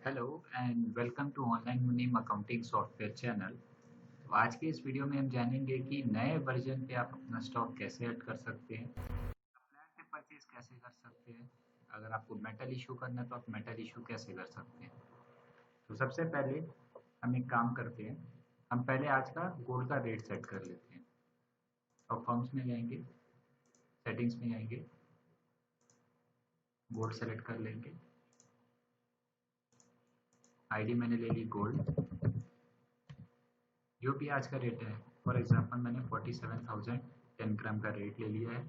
Hello and welcome to online Munim accounting software channel. तो आज के इस वीडियो में हम जानेंगे कि नए वर्जन पे आप अपना स्टॉक कैसे ऐड कर सकते हैं, सप्लायर से परचेज कैसे कर सकते हैं, अगर आपको मेटल इशू करना है तो आप मेटल इशू कैसे कर सकते हैं। तो सबसे पहले हम एक काम करते हैं, हम पहले आज का गोल्ड का रेट सेट कर लेते हैं। और फर्म्स में जाएंगे, सेटिंग्स में जाएंगे, गोल्ड सेलेक्ट कर लेंगे, आईडी मैंने ले ली गोल्ड, जो भी आज का रेट है। फॉर एग्जांपल मैंने 47,000 10 ग्राम का रेट ले लिया है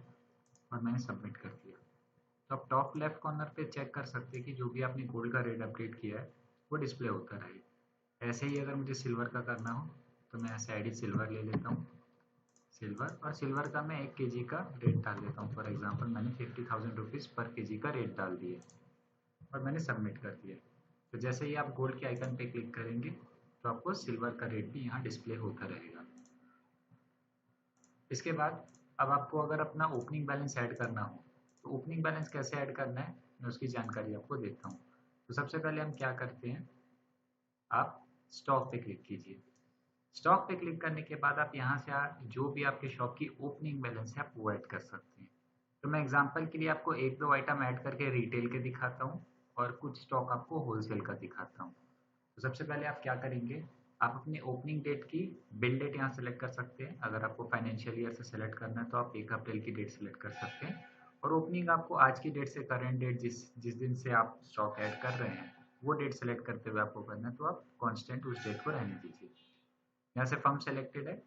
और मैंने सबमिट कर दिया। तो आप टॉप लेफ्ट कॉर्नर पे चेक कर सकते हैं कि जो भी आपने गोल्ड का रेट अपडेट किया है वो डिस्प्ले होता रहे। ऐसे ही अगर मुझे सिल्वर का करना हो तो मैं ऐसे आईडी सिल्वर ले लेता हूँ, सिल्वर, और सिल्वर का मैं 1 kg का रेट डाल देता हूँ। फॉर एग्जाम्पल मैंने 50,000 रुपीज़ पर kg का रेट डाल दिए और मैंने सबमिट कर दिया। तो जैसे ही आप गोल्ड के आइकन पे क्लिक करेंगे तो आपको सिल्वर का रेट भी यहाँ डिस्प्ले होता रहेगा। इसके बाद अब आपको अगर अपना ओपनिंग बैलेंस ऐड करना हो तो ओपनिंग बैलेंस कैसे ऐड करना है मैं उसकी जानकारी आपको देता हूँ। तो सबसे पहले हम क्या करते हैं, आप स्टॉक पे क्लिक कीजिए। स्टॉक पे क्लिक करने के बाद आप यहाँ से जो भी आपके शॉप की ओपनिंग बैलेंस है आप वो ऐड कर सकते हैं। तो मैं एग्जांपल के लिए आपको एक दो आइटम ऐड करके रिटेल के दिखाता हूँ और कुछ स्टॉक आपको होलसेल का दिखाता हूँ। तो सबसे पहले आप क्या करेंगे, आप अपने ओपनिंग डेट की बिल डेट यहाँ सेलेक्ट कर सकते हैं। अगर आपको फाइनेंशियल ईयर से सेलेक्ट करना है तो आप 1 अप्रैल की डेट सेलेक्ट कर सकते हैं। और ओपनिंग आपको आज की डेट से करेंट डेट जिस जिस दिन से आप स्टॉक ऐड कर रहे हैं वो डेट सेलेक्ट करते हुए आपको करना है, तो आप कांस्टेंट उस डेट को रहने दीजिए। यहाँ से फर्म सेलेक्टेड है,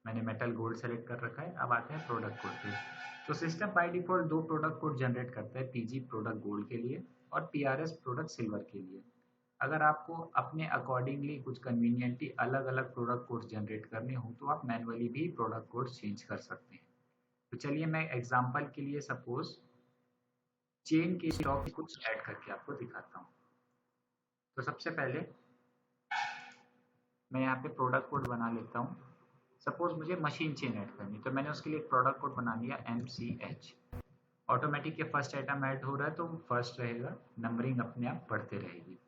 मैंने मेटल गोल्ड सेलेक्ट कर रखा है। अब आते हैं प्रोडक्ट कोड पे। तो सिस्टम बाय डिफॉल्ट दो प्रोडक्ट कोड जनरेट करता है, पीजी प्रोडक्ट गोल्ड के लिए और पीआरएस प्रोडक्ट सिल्वर के लिए। अगर आपको अपने अकॉर्डिंगली कुछ कन्वीनियंटली अलग अलग प्रोडक्ट कोड्स जनरेट करने हो तो आप मैनुअली भी प्रोडक्ट कोड्स चेंज कर सकते हैं। तो चलिए मैं एग्जांपल के लिए सपोज चेन के स्टॉक कुछ ऐड करके आपको दिखाता हूँ। तो सबसे पहले मैं यहाँ पे प्रोडक्ट कोड बना लेता हूँ। सपोज मुझे मशीन चेन ऐड करनी, तो मैंने उसके लिए एक प्रोडक्ट कोड बना लिया MCH। ऑटोमेटिक ये फर्स्ट आइटम ऐड हो रहा है तो फर्स्ट रहेगा, नंबरिंग अपने आप बढ़ते रहेगी।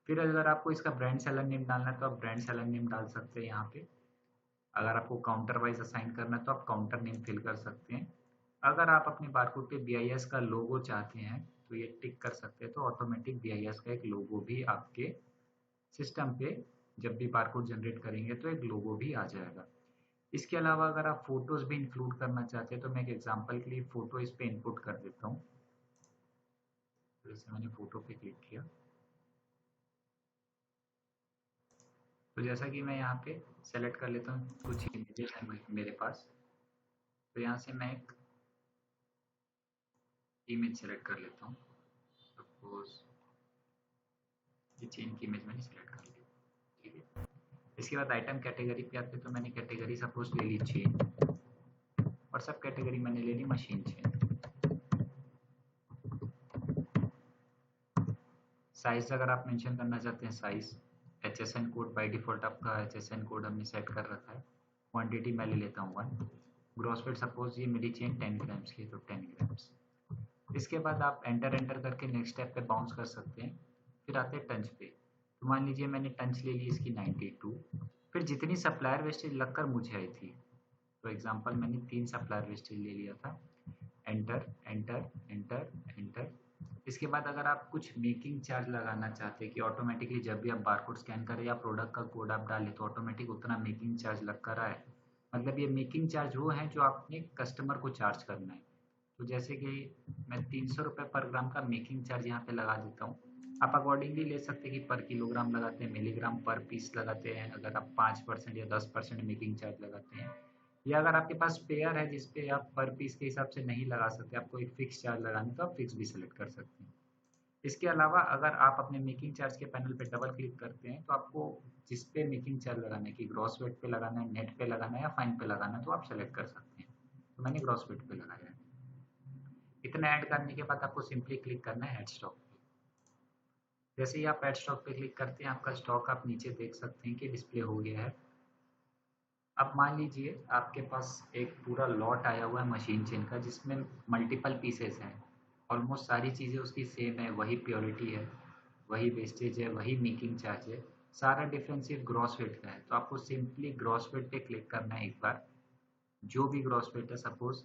फिर अगर आपको इसका ब्रांड सेलर नेम डालना है तो आप ब्रांड सेलर नेम डाल सकते हैं यहाँ पे। अगर आपको काउंटर वाइज असाइन करना है तो आप काउंटर नेम फिल कर सकते हैं। अगर आप अपने बारकोड पे BIS का लोगो चाहते हैं तो ये टिक कर सकते हैं, तो ऑटोमेटिक BIS का एक लोगो भी आपके सिस्टम पे जब भी बारकोड जनरेट करेंगे तो एक लोगो भी आ जाएगा। इसके अलावा अगर आप फोटोज भी इंक्लूड करना चाहते हैं तो मैं एक एग्जांपल के लिए फोटो इस पे इनपुट कर देता हूँ। तो जैसे मैंने फोटो पे क्लिक किया तो जैसा कि मैं यहाँ पे सेलेक्ट कर लेता हूँ, कुछ इमेजेस हैं मेरे पास। तो यहाँ से मैं एक इमेज सेलेक्ट कर लेता हूँ। सपोज ये चेन की इमेज मैंने सेलेक्ट कर ली, ठीक है। इसके बाद आइटम कैटेगरी पे आते हैं, तो मैंने कैटेगरी सपोज ले ली चेन और सब कैटेगरी मैंने ले ली मशीन चेन। साइज अगर आप मेंशन करना चाहते हैं size, HSN code by default आपका HSN कोड हमने सेट कर रखा है। क्वांटिटी मैं ले लेता हूँ 1। ग्रॉस वेट सपोज ये मेरी चेन 10 ग्राम्स की है तो 10 ग्राम्स। इसके बाद आप एंटर एंटर करके नेक्स्ट स्टेप पे बाउंस कर सकते हैं। फिर आते हैं टंच पे। तो मान लीजिए मैंने टंच ले ली इसकी 92। फिर जितनी सप्लायर वेस्टेज लगकर मुझे आई थी, तो एग्जांपल मैंने 3 सप्लायर वेस्टेज ले लिया था। Enter enter enter enter. इसके बाद अगर आप कुछ मेकिंग चार्ज लगाना चाहते हैं कि ऑटोमेटिकली जब भी आप बारकोड स्कैन करें या प्रोडक्ट का कोड आप डालें तो ऑटोमेटिक उतना मेकिंग चार्ज लग कर आए, मतलब ये मेकिंग चार्ज वो है जो आपने कस्टमर को चार्ज करना है। तो जैसे कि मैं 300 रुपये पर ग्राम का मेकिंग चार्ज यहाँ पे लगा देता हूँ। आप अकॉर्डिंगली ले सकते हैं कि पर किलोग्राम लगाते हैं, मिलीग्राम पर पीस लगाते हैं, अगर आप 5% या 10% मेकिंग चार्ज लगाते हैं, या अगर आपके पास पेयर है जिस पे आप पर पीस के हिसाब से नहीं लगा सकते, आपको एक फिक्स चार्ज लगाना है तो आप फिक्स भी सिलेक्ट कर सकते हैं। इसके अलावा अगर आप अपने मेकिंग चार्ज के पैनल पे डबल क्लिक करते हैं तो आपको जिस पे मेकिंग चार्ज लगाना है कि ग्रॉस वेट पे लगाना है, नेट पे लगाना है या फाइन पे लगाना है, तो आप सेलेक्ट कर सकते हैं। तो मैंने ग्रॉस वेट पे लगाया है। इतना ऐड करने के बाद आपको सिंपली क्लिक करना है ऐड स्टॉक पे। जैसे ही आप ऐड स्टॉक पे क्लिक करते हैं आपका स्टॉक आप नीचे देख सकते हैं कि डिस्प्ले हो गया है। अब मान लीजिए आपके पास एक पूरा लॉट आया हुआ है मशीन चेन का जिसमें मल्टीपल पीसेस हैं, ऑलमोस्ट सारी चीज़ें उसकी सेम है, वही प्योरिटी है। वही वेस्टेज है, वही मेकिंग चार्ज है, सारा डिफरेंस सिर्फ ग्रॉस वेट का है। तो आपको सिंपली ग्रॉस वेट पे क्लिक करना है एक बार। जो भी ग्रॉस वेट है, सपोज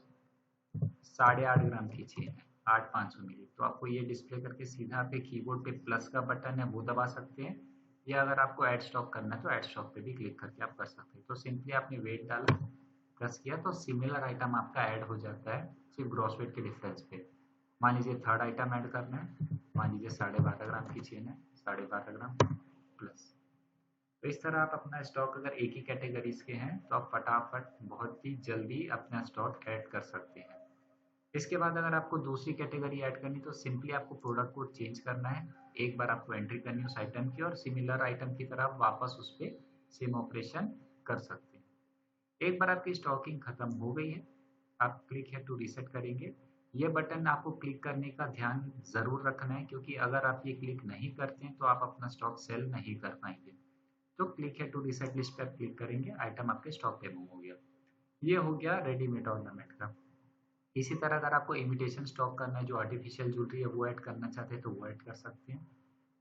8.5 ग्राम की चेन है, 8,500 मिली, तो आपको ये डिस्प्ले करके सीधा आप कीबोर्ड पे प्लस का बटन है वो दबा सकते हैं, या अगर आपको ऐड स्टॉक करना है तो ऐड स्टॉक पे भी क्लिक करके आप कर सकते हैं। तो सिंपली आपने वेट डाला, प्लस किया, तो सिमिलर आइटम आपका ऐड हो जाता है सिर्फ ग्रॉस वेट के डिफरेंस पे। मान लीजिए थर्ड आइटम ऐड करना है, मान लीजिए 12.5 ग्राम की चेन है, 12.5 ग्राम प्लस। तो इस तरह आप अपना स्टॉक अगर एक ही कैटेगरीज के हैं तो आप फटाफट बहुत ही जल्दी अपना स्टॉक ऐड कर सकते हैं। इसके बाद अगर आपको दूसरी कैटेगरी ऐड करनी तो सिंपली आपको प्रोडक्ट कोड चेंज करना है, एक बार आपको एंट्री करनी है उस आइटम की, और सिमिलर आइटम की तरह आप वापस उस पर सेम ऑपरेशन कर सकते हैं। एक बार आपकी स्टॉकिंग खत्म हो गई है, आप क्लिक है टू रीसेट करेंगे। ये बटन आपको क्लिक करने का ध्यान ज़रूर रखना है, क्योंकि अगर आप ये क्लिक नहीं करते हैं तो आप अपना स्टॉक सेल नहीं कर पाएंगे। तो क्लिक है टू रीसेट लिस्ट पर क्लिक करेंगे, आइटम आपके स्टॉक पे मूव हो गया। ये हो गया रेडीमेड ऑर्नामेंट का। इसी तरह अगर आपको इमिटेशन स्टॉक करना है, जो आर्टिफिशियल ज्वेलरी है वो ऐड करना चाहते हैं तो वो ऐड कर सकते हैं।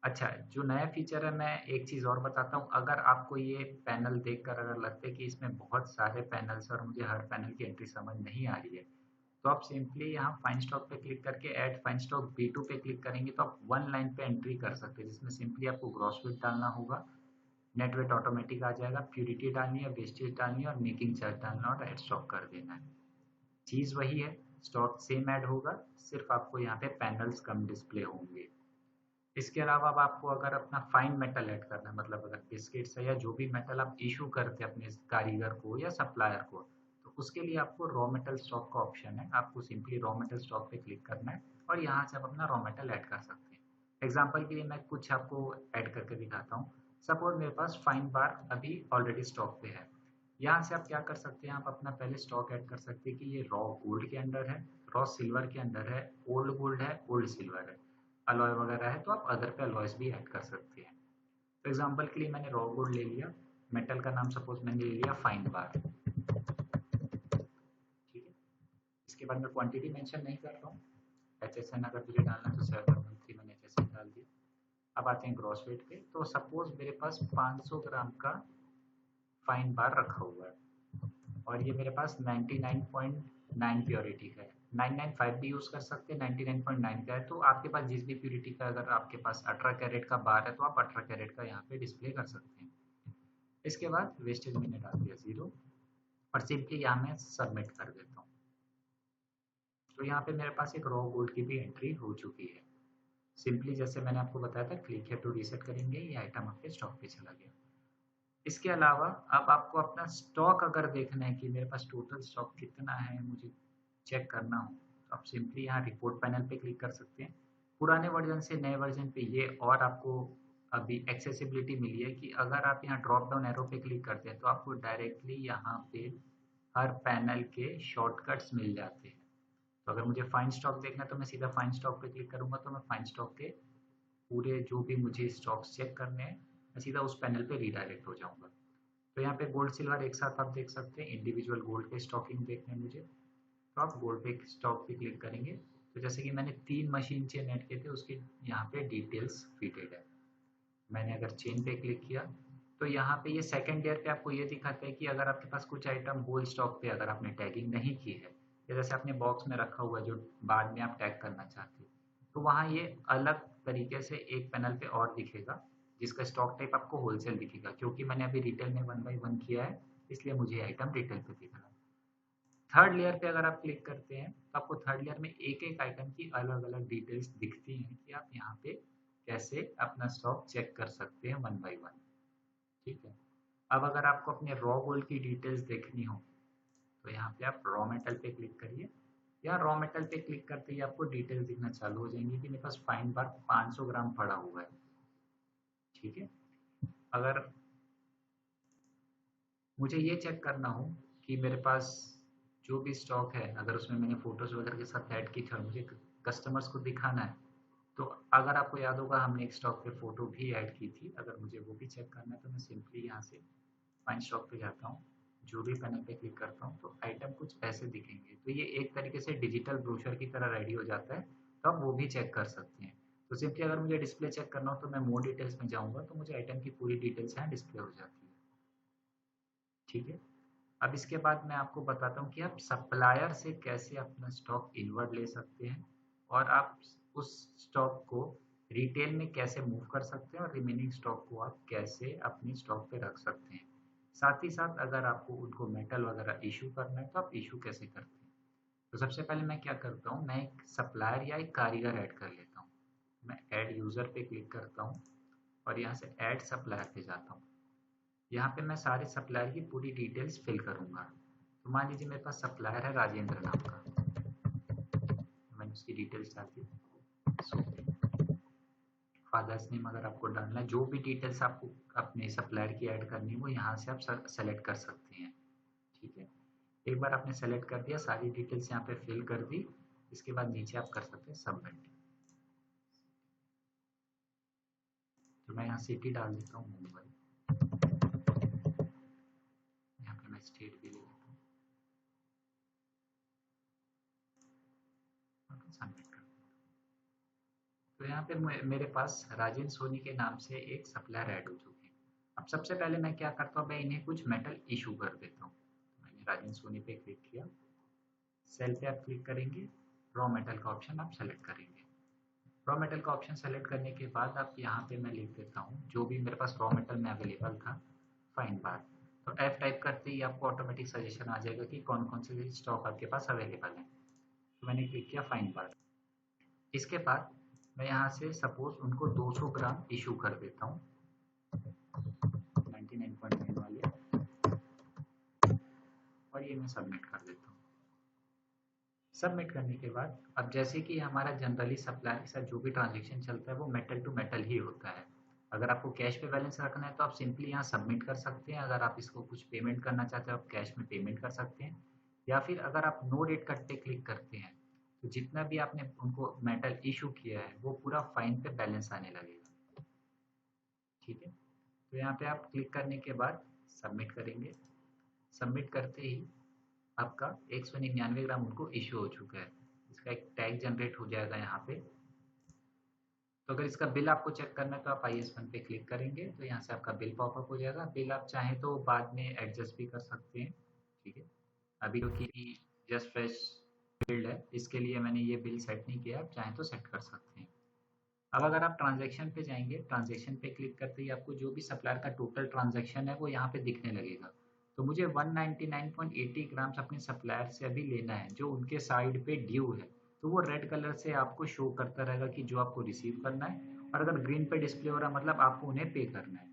अच्छा, जो नया फीचर है, मैं एक चीज़ और बताता हूँ। अगर आपको ये पैनल देखकर अगर लगता है कि इसमें बहुत सारे पैनल्स और मुझे हर पैनल की एंट्री समझ नहीं आ रही है, तो आप सिंपली यहाँ फाइन स्टॉक पे क्लिक करके ऐड फाइन स्टॉक B2 पे क्लिक करेंगे तो आप वन लाइन पे एंट्री कर सकते हैं, जिसमें सिंपली आपको ग्रॉस वेट डालना होगा, नेट वेट ऑटोमेटिक आ जाएगा, प्यूरिटी डालनी है, वेस्टेज डालनी है और मेकिंग चार्ज डालना है और ऐड स्टॉक कर देना है। चीज़ वही है, स्टॉक सेम ऐड होगा, सिर्फ आपको यहाँ पे पैनल्स कम डिस्प्ले होंगे। इसके अलावा अब आपको अगर अपना फाइन मेटल ऐड करना है, मतलब अगर बिस्किट्स है या जो भी मेटल आप इशू करते हैं अपने कारीगर को या सप्लायर को, तो उसके लिए आपको रॉ मेटल स्टॉक का ऑप्शन है। आपको सिंपली रॉ मेटल स्टॉक पे क्लिक करना है और यहाँ से आप अपना रॉ मेटल ऐड कर सकते हैं। एग्जाम्पल के लिए मैं कुछ आपको ऐड करके दिखाता हूँ। सपोज मेरे पास फाइन बार अभी ऑलरेडी स्टॉक पे है। यहाँ से आप क्या कर सकते हैं, आप अपना पहले स्टॉक ऐड कर सकते हैं कि ये रॉ गोल्ड के अंदर है, रॉ सिल्वर के अंदर है, ओल्ड गोल्ड है, ओल्ड सिल्वर है, अलॉय वगैरह है तो आप अदर पे अलॉयज भी ऐड कर सकते हैं। तो एग्जांपल के लिए मैंने रॉ गोल्ड ले लिया, मेटल का नाम सपोज मैंने ले लिया फाइन बार, ठीक है। इसके बाद मैं क्वांटिटी मेंशन नहीं कर रहा हूँ, HSN अगर मुझे डालना तो 713 मैंने HSN डाल दिया। अब आते हैं ग्रॉस वेट पे, तो सपोज मेरे पास 500 ग्राम का फाइन बार रखा हुआ है और ये मेरे पास 99.9 प्योरिटी का है। 995 भी यूज़ कर सकते हैं, 99.9 का है तो आपके पास जिस भी प्योरिटी का, अगर आपके पास 18 कैरेट का बार है तो आप 18 कैरेट का यहाँ पे डिस्प्ले कर सकते हैं। इसके बाद वेस्टेज मैंने डाल दिया 0 और सिंपली यहाँ मैं सबमिट कर देता हूँ। तो यहाँ पे मेरे पास एक रॉ गोल्ड की भी एंट्री हो चुकी है। सिंपली जैसे मैंने आपको बताया था, क्लिक है टू रीसेट करेंगे, ये आइटम आपके स्टॉक पे चला गया। इसके अलावा अब आपको अपना स्टॉक अगर देखना है कि मेरे पास टोटल स्टॉक कितना है, मुझे चेक करना हो, तो आप सिंपली यहाँ रिपोर्ट पैनल पे क्लिक कर सकते हैं। पुराने वर्जन से नए वर्जन पे ये और आपको अभी एक्सेसिबिलिटी मिली है कि अगर आप यहाँ ड्रॉप डाउन एरो पे क्लिक करते हैं तो आपको डायरेक्टली यहाँ पे हर पैनल के शॉर्टकट्स मिल जाते हैं। तो अगर मुझे फाइन स्टॉक देखना है तो मैं सीधा फाइन स्टॉक पे क्लिक करूंगा तो मैं फाइन स्टॉक के पूरे जो भी मुझे स्टॉक्स चेक करने हैं, मैं सीधा उस पैनल पे रीडायरेक्ट हो जाऊंगा। तो यहाँ पे गोल्ड सिल्वर एक साथ आप देख सकते हैं, इंडिविजुअल गोल्ड के स्टॉकिंग देखने हैं मुझे, तो आप गोल्ड पे स्टॉक पे क्लिक करेंगे तो जैसे कि मैंने 3 मशीन चेन ऐड किए थे उसके यहाँ पे डिटेल्स फिटेड है। मैंने अगर चेन पे क्लिक किया तो यहाँ पे ये सेकंड लेयर पे आपको ये दिखाता है कि अगर आपके पास कुछ आइटम होल स्टॉक पे अगर आपने टैगिंग नहीं की है, या जैसे आपने बॉक्स में रखा हुआ जो बाद में आप टैग करना चाहते हो, तो वहाँ ये अलग तरीके से एक पैनल पे और दिखेगा, जिसका स्टॉक टाइप आपको होलसेल दिखेगा। क्योंकि मैंने अभी रिटेल में 1 बाय 1 किया है, इसलिए मुझे आइटम रिटेल पे दिख रहा है। थर्ड लेयर पे अगर आप क्लिक करते हैं तो आपको थर्ड लेयर में एक एक आइटम की अलग अलग डिटेल्स दिखती हैं कि आप यहाँ पे कैसे अपना स्टॉक चेक कर सकते हैं 1 बाय 1, ठीक है। अब अगर आपको अपने रॉ गोल्ड की डिटेल्स देखनी हो तो यहाँ पे आप रॉ मेटल पे क्लिक करिए। या रॉ मेटल पे क्लिक करते ही आपको डिटेल्स दिखना चालू हो जाएंगी कि मेरे पास फाइन बार 500 ग्राम पड़ा हुआ है, ठीक है। अगर मुझे ये चेक करना हो कि मेरे पास जो भी स्टॉक है, अगर उसमें मैंने फोटोज वगैरह के साथ ऐड की थी और मुझे कस्टमर्स को दिखाना है, तो अगर आपको याद होगा हमने एक स्टॉक पे फोटो भी ऐड की थी, अगर मुझे वो भी चेक करना है तो मैं सिंपली यहाँ से फाइन स्टॉक पे जाता हूँ, जो भी पैनल पे क्लिक करता हूँ तो आइटम कुछ ऐसे दिखेंगे। तो ये एक तरीके से डिजिटल ब्रोशर की तरह रेडी हो जाता है, तो आप वो भी चेक कर सकते हैं। तो सिंपली अगर मुझे डिस्प्ले चेक करना हो तो मैं मोर डिटेल्स में जाऊँगा, तो मुझे आइटम की पूरी डिटेल्स यहाँ डिस्प्ले हो जाती है। ठीक है? अब इसके बाद मैं आपको बताता हूँ कि आप सप्लायर से कैसे अपना स्टॉक इनवर्ड ले सकते हैं और आप उस स्टॉक को रिटेल में कैसे मूव कर सकते हैं और रिमेनिंग स्टॉक को आप कैसे अपनी स्टॉक पे रख सकते हैं। साथ ही साथ अगर आपको उनको मेटल वगैरह इशू करना है तो आप इशू कैसे करते हैं। तो सबसे पहले मैं क्या करता हूँ, मैं एक सप्लायर या एक कारीगर ऐड कर लेता हूँ। मैं ऐड यूज़र पे क्लिक करता हूँ और यहाँ से ऐड सप्लायर पे जाता हूँ। यहाँ पे मैं सारे सप्लायर की पूरी डिटेल्स फिल करूँगा। तो मान लीजिए मेरे पास सप्लायर है राजेंद्र नाम का, मैंने उसकी डिटेल्स डाल दी। सो फादर्स नेम अगर आपको डालना है, जो भी डिटेल्स आपको अपने सप्लायर की ऐड करनी है वो यहाँ से आप सेलेक्ट कर सकते हैं। ठीक है, एक बार आपने सेलेक्ट कर दिया, सारी डिटेल्स यहाँ पे फिल कर दी, इसके बाद नीचे आप कर सकते हैं सबमिट। तो मैं यहाँ सिटी डाल देता हूँ मुंबई, यहाँ पे मैं स्टेट भी ले लेता हूँ और सबमिट कर। तो यहाँ पे मेरे पास राजेंद्र सोनी के नाम से एक सप्लायर ऐड हो चुके हैं। अब सबसे पहले मैं क्या करता हूँ, मैं इन्हें कुछ मेटल इशू कर देता हूँ। मैंने राजेंद्र सोनी पे क्लिक किया, सेल पे आप क्लिक करेंगे, रॉ मेटल का ऑप्शन आप सेलेक्ट करेंगे। रॉ मेटल का ऑप्शन सेलेक्ट करने के बाद आप यहाँ पे मैं लिख देता हूँ जो भी मेरे पास रॉ मेटल में अवेलेबल था, फाइन बार। तो एफ टाइप करते ही आपको ऑटोमेटिक सजेशन आ जाएगा कि कौन कौन से स्टॉक आपके पास अवेलेबल है। तो मैंने क्लिक किया फाइन बार। इसके बाद मैं यहाँ से सपोज उनको 200 ग्राम इशू कर देता हूँ 99.9 वाले, और ये मैं सबमिट कर देता हूँ। सबमिट करने के बाद अब जैसे कि हमारा जनरली सप्लायर के साथ जो भी ट्रांजेक्शन चलता है वो मेटल टू मेटल ही होता है। अगर आपको कैश पे बैलेंस रखना है तो आप सिंपली यहाँ सबमिट कर सकते हैं। अगर आप इसको कुछ पेमेंट करना चाहते हैं आप कैश में पेमेंट कर सकते हैं, या फिर अगर आप नो रेट कट पे क्लिक करते हैं तो जितना भी आपने उनको मेटल इशू किया है वो पूरा फाइन पे बैलेंस आने लगेगा। ठीक है, तो यहाँ पे आप क्लिक करने के बाद सबमिट करेंगे। सबमिट करते ही आपका 199 ग्राम उनको इशू हो चुका है। इसका एक टैग जनरेट हो जाएगा यहाँ पे। तो अगर इसका बिल आपको चेक करना है तो आप IS1 पे क्लिक करेंगे तो यहाँ से आपका बिल पॉपअप हो जाएगा। बिल आप चाहें तो बाद में एडजस्ट भी कर सकते हैं। ठीक है, अभी क्योंकि जस्ट फ्रेश बिल्ड है इसके लिए मैंने ये बिल सेट नहीं किया, आप चाहें तो सेट कर सकते हैं। अब अगर आप ट्रांजैक्शन पे जाएंगे, ट्रांजैक्शन पे क्लिक करते ही आपको जो भी सप्लायर का टोटल ट्रांजैक्शन है वो यहाँ पे दिखने लगेगा। तो मुझे 199.80 ग्राम्स अपने सप्लायर से अभी लेना है जो उनके साइड पे ड्यू है। तो वो रेड कलर से आपको शो करता रहेगा कि जो आपको रिसीव करना है, और अगर ग्रीन पे डिस्प्ले हो रहा मतलब आपको उन्हें पे करना है।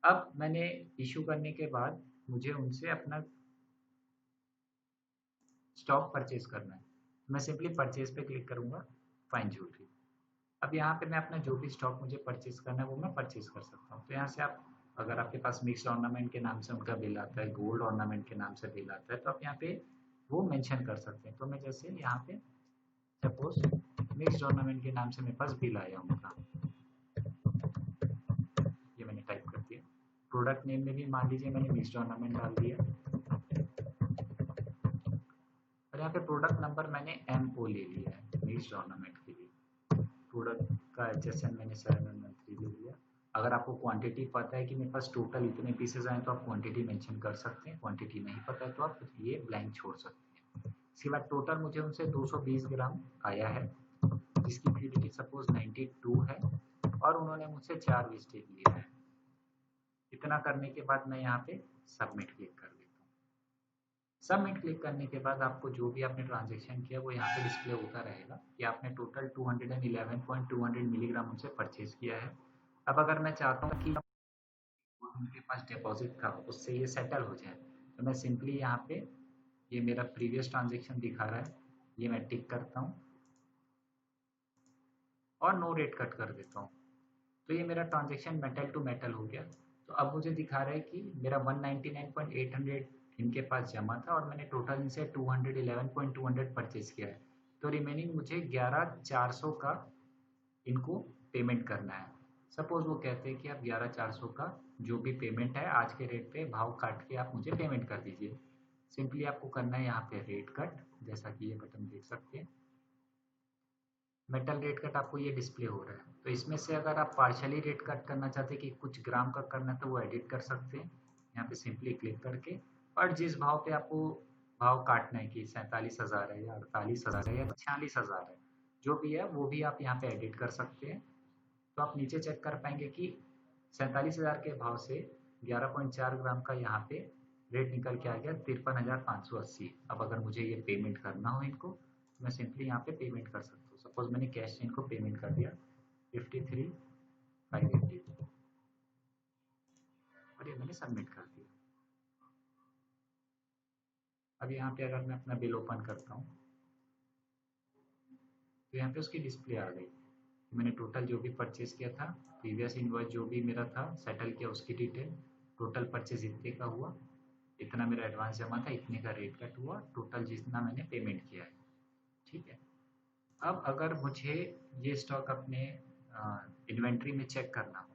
अब मैंने इशू करने के बाद मुझे उनसे अपना स्टॉक परचेज करना है। मैं सिंपली परचेज पे क्लिक करूंगा, फाइन ज्वेलरी। अब यहाँ पे मैं अपना जो भी स्टॉक मुझे परचेज करना है वो मैं परचेज कर सकता हूँ। तो यहाँ से आप अगर आपके पास मिक्स्ड ऑर्नामेंट के नाम से उनका बिल आता है, गोल्ड ऑर्नामेंट के नाम से बिल आता है, तो आप यहाँ पे वो मेंशन कर सकते हैं। तो मैं जैसे यहाँ पे सपोज मिक्स्ड ऑर्नामेंट के नाम से मेरे पास बिल आया उनका, ये मैंने टाइप कर दिया। प्रोडक्ट नेम में भी मान लीजिए मैंने मिक्स्ड ऑर्नामेंट डाल दिया, और यहाँ पे प्रोडक्ट नंबर मैंने MO ले लिया है मिक्स्ड ऑर्नामेंट के लिए। प्रोडक्ट का HSN मैंने 713 ले लिया। अगर आपको क्वांटिटी पता है कि मेरे पास टोटल इतने पीसेज आए तो आप क्वांटिटी मेंशन कर सकते हैं, क्वांटिटी नहीं पता है तो आप ये ब्लैंक छोड़ सकते हैं। इसके बाद टोटल मुझे उनसे 220 ग्राम आया है जिसकी प्योरिटी सपोज 92 है, और उन्होंने मुझसे 4 वेस्टेज लिया है। इतना करने के बाद मैं यहाँ पे सबमिट क्लिक कर देता हूँ। सबमिट क्लिक करने के बाद आपको जो भी आपने ट्रांजेक्शन किया वो यहाँ पे डिस्प्ले होता रहेगा कि आपने टोटल 211.200 मिलीग्राम उनसे परचेज किया है। अब अगर मैं चाहता हूँ कि उनके पास डिपॉजिट था उससे ये सेटल हो जाए, तो मैं सिंपली यहाँ पे ये मेरा प्रीवियस ट्रांजेक्शन दिखा रहा है, ये मैं टिक करता हूँ और नो रेट कट कर देता हूँ। तो ये मेरा ट्रांजेक्शन मेटल टू मेटल हो गया। तो अब मुझे दिखा रहा है कि मेरा 199.800 इनके पास जमा था और मैंने टोटल इनसे 211.200 परचेज किया है। तो रिमेनिंग मुझे 11,400 का इनको पेमेंट करना है। सपोज वो कहते हैं कि आप 11,400 का जो भी पेमेंट है आज के रेट पे भाव काट के आप मुझे पेमेंट कर दीजिए। सिंपली आपको करना है यहाँ पे रेट कट, जैसा कि ये बटन देख सकते हैं। मेटल रेट कट आपको ये डिस्प्ले हो रहा है। तो इसमें से अगर आप पार्शली रेट कट करना चाहते हैं कि कुछ ग्राम का करना है तो वो एडिट कर सकते हैं यहाँ पे सिंपली क्लिक करके। और जिस भाव पे आपको भाव काटना है कि 47,000 है या 48,000 है या 46,000 है, जो भी है वो भी आप यहाँ पे एडिट कर सकते हैं। तो आप नीचे चेक कर पाएंगे कि 47,000 के भाव से 11.4 ग्राम का यहाँ पे रेट निकल के आ गया 53,580। अब अगर मुझे ये पेमेंट करना हो इनको तो मैं सिंपली यहाँ पे पेमेंट कर सकता हूँ। सपोज मैंने कैश इनको पेमेंट कर दिया 53,580 और ये मैंने सबमिट कर दिया। अब यहाँ पे अगर मैं अपना बिल ओपन करता हूँ तो यहाँ पे उसकी डिस्प्ले आ गई। मैंने टोटल जो भी परचेज किया था, प्रीवियस इनवॉइस जो भी मेरा था सेटल किया उसकी डिटेल, टोटल परचेज इतने का हुआ, इतना मेरा एडवांस जमा था, इतने का रेट कट हुआ, टोटल जितना मैंने पेमेंट किया है। ठीक है। अब अगर मुझे ये स्टॉक अपने इन्वेंट्री में चेक करना हो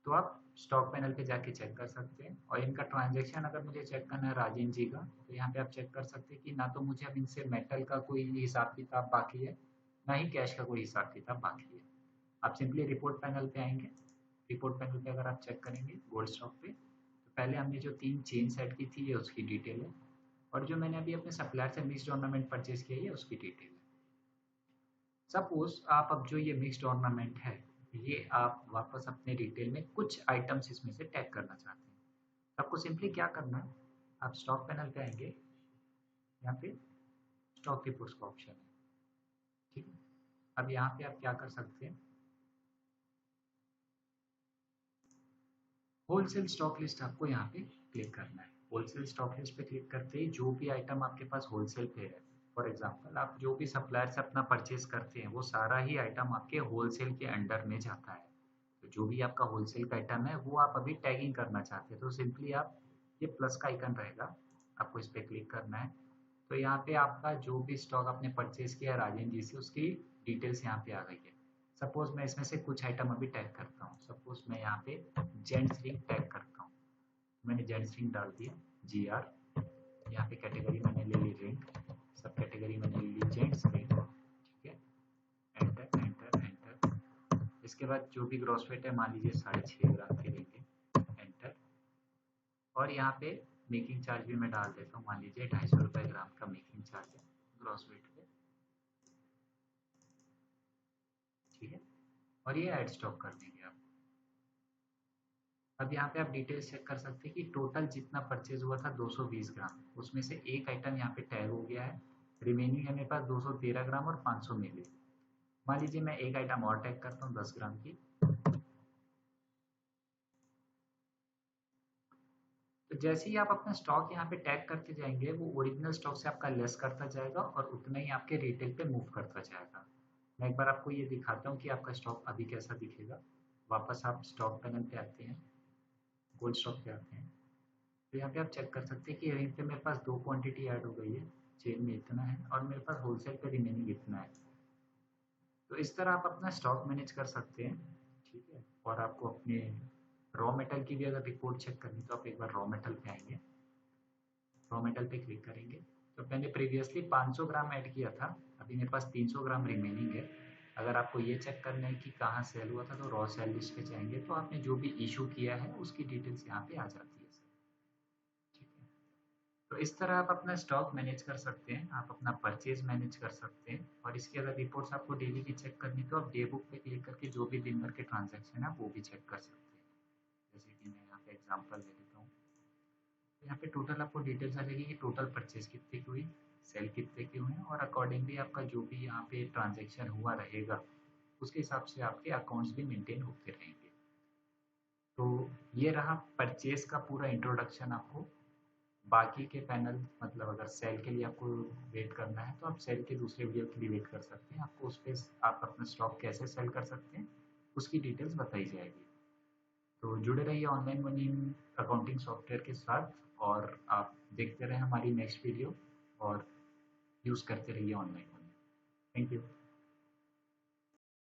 तो आप स्टॉक पैनल पे जाके चेक कर सकते हैं। और इनका ट्रांजैक्शन अगर मुझे चेक करना है राजेंद्र जी का, तो यहाँ पे आप चेक कर सकते हैं कि ना तो मुझे अब इनसे मेटल का कोई हिसाब किताब बाकी है, ना ही कैश का कोई हिसाब किताब बाकी है। आप सिंपली रिपोर्ट पैनल पे आएंगे। रिपोर्ट पैनल पे अगर आप चेक करेंगे गोल्ड स्टॉक पे, तो पहले हमने जो 3 चेन सेट की थी ये उसकी डिटेल है, और जो मैंने अभी अपने सप्लायर से मिक्स्ड ऑर्नामेंट परचेज किया है उसकी डिटेल है। सपोज आप अब जो ये मिक्स्ड ऑर्नामेंट है ये आप वापस अपने डिटेल में कुछ आइटम्स इसमें से टैग करना चाहते हैं, तो आपको सिंपली क्या करना है, आप स्टॉक पैनल पे आएंगे, यहाँ पे स्टॉक रिपोर्ट्स का ऑप्शन है। ठीक है। अब यहाँ पे आप क्या कर सकते हैं, होलसेल स्टॉक लिस्ट आपको यहाँ पे क्लिक करना है। होलसेल स्टॉक लिस्ट पे क्लिक करते ही जो भी आइटम आपके पास होलसेल पे है, फॉर एग्जांपल आप जो भी सप्लायर से अपना परचेज करते हैं वो सारा ही आइटम आपके होलसेल के अंडर में जाता है। तो जो भी आपका होलसेल का आइटम है वो आप अभी टैगिंग करना चाहते हैं तो सिंपली आप ये प्लस का आइकन रहेगा, आपको इस पर क्लिक करना है। तो यहाँ पे आपका जो भी स्टॉक आपने परचेज किया है राजेंद्र जी से उसकी डिटेल्स यहाँ पे आ गई है। सपोज मैं इसमें से कुछ आइटम अभी टैग करता हूँ। सपोज मैं यहाँ पे जेंट्स रिंग टैग करता हूँ, मैंने जेंट्स रिंग डाल दिया GR। यहाँ पे कैटेगरी मैंने ले ली रिंग, सब कैटेगरी मैंने ले ली जेंट्स रिंग। ठीक है। Enter enter enter. इसके बाद जो भी ग्रॉस वेट है मान लीजिए 6.5 ग्राम के लेंगे, एंटर। और यहाँ पे मेकिंग चार्ज भी मैं डाल देता हूँ, मान लीजिए 250 रुपये ग्राम का मेकिंग चार्ज है ग्रॉस वेट पे। ठीक है। और ये ऐड स्टॉक कर देंगे आप। अब यहाँ पे आप डिटेल्स चेक कर सकते हैं कि टोटल जितना परचेज हुआ था 220 ग्राम, उसमें से एक आइटम यहाँ पे टैग हो गया है, रिमेनिंग है मेरे पास 213 ग्राम और 500 मिली। मान लीजिए मैं एक आइटम और टैग करता हूँ 10 ग्राम की, तो जैसे ही आप अपना स्टॉक यहाँ पे टैग करते जाएंगे वो ओरिजिनल स्टॉक से आपका लेस करता जाएगा और उतना ही आपके रिटेल पे मूव करता जाएगा। मैं एक बार आपको ये दिखाता हूँ कि आपका स्टॉक अभी कैसा दिखेगा। वापस आप स्टॉक पैनल पे आते हैं, गोल्ड स्टॉक पे आते हैं, तो यहाँ पे आप चेक कर सकते हैं कि यहीं पे मेरे पास 2 क्वांटिटी ऐड हो गई है, चेन में इतना है और मेरे पास होलसेल पे रिमेनिंग इतना है। तो इस तरह आप अपना स्टॉक मैनेज कर सकते हैं। ठीक है। और आपको अपने रॉ मेटल की भी अगर रिपोर्ट चेक करनी तो आप एक बार रॉ मेटल पे आएंगे, रॉ मेटल पे क्लिक करेंगे। तो मैंने प्रीवियसली 500 ग्राम ऐड किया था, अभी मेरे पास 300 ग्राम रिमेनिंग है। अगर आपको ये चेक करना है कि कहाँ सेल हुआ था तो रॉ सेल लिस्ट पे जाएंगे, तो आपने जो भी इशू किया है उसकी डिटेल्स यहाँ पे आ जाती है सर। ठीक है। तो इस तरह आप अपना स्टॉक मैनेज कर सकते हैं, आप अपना परचेज मैनेज कर सकते हैं। और इसकी अगर रिपोर्ट्स आपको डेली की चेक करनी तो आप डे बुक पे क्लिक करके जो भी दिन भर के ट्रांजैक्शन है वो भी चेक कर सकते हैं। जैसे कि मैं यहाँ पे एग्जांपल दे देता हूँ, तो यहाँ पे टोटल आपको डिटेल्स आ जाएगी कि टोटल परचेज कितने की हुई, सेल कितने की हुए हैं, और अकॉर्डिंगली आपका जो भी यहाँ पे ट्रांजैक्शन हुआ रहेगा उसके हिसाब से आपके अकाउंट्स भी मेंटेन होते रहेंगे। तो ये रहा परचेज का पूरा इंट्रोडक्शन आपको। बाकी के पैनल मतलब अगर सेल के लिए आपको वेट करना है तो आप सेल के दूसरे वीडियो के लिए वेट कर सकते हैं, आपको उस पर आप अपना स्टॉक कैसे सेल कर सकते हैं उसकी डिटेल्स बताई जाएगी। तो जुड़े रहिए ऑनलाइन मनी अकाउंटिंग सॉफ्टवेयर के साथ, और आप देखते रहें हमारी नेक्स्ट वीडियो और यूज़ करते रहिए ऑनलाइन मनी। Thank you.